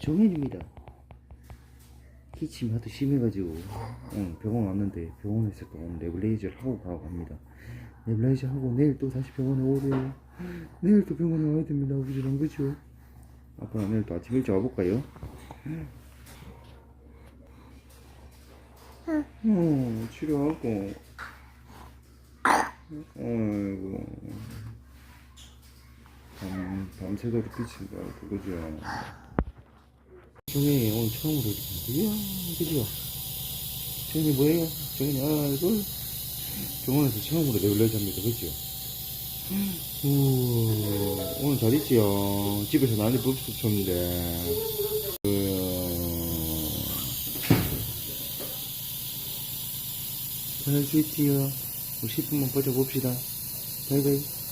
정현입니다. 기침이 하도 심해가지고 병원 왔는데 병원에서 또 오늘 네블레이저를 하고 가고 합니다. 네블레이저 하고 내일 또 다시 병원에 오래요. 내일 또 병원에 와야 됩니다. 우리랑 그죠? 아빠 내일 또 아침 일찍 와볼까요? 치료하고 아이고 밤새도록 비친다 그거죠. 정현이 오늘 처음으로 이야 그죠? 정현이 뭐예요? 정현이 아이고 병원에서 처음으로 네블레이저 합니다 그죠? 오늘 잘 있지요? 집에서 난리 법수 쳤는데 잘 수 있지요? 우리 10분만 버텨봅시다. 바이바이.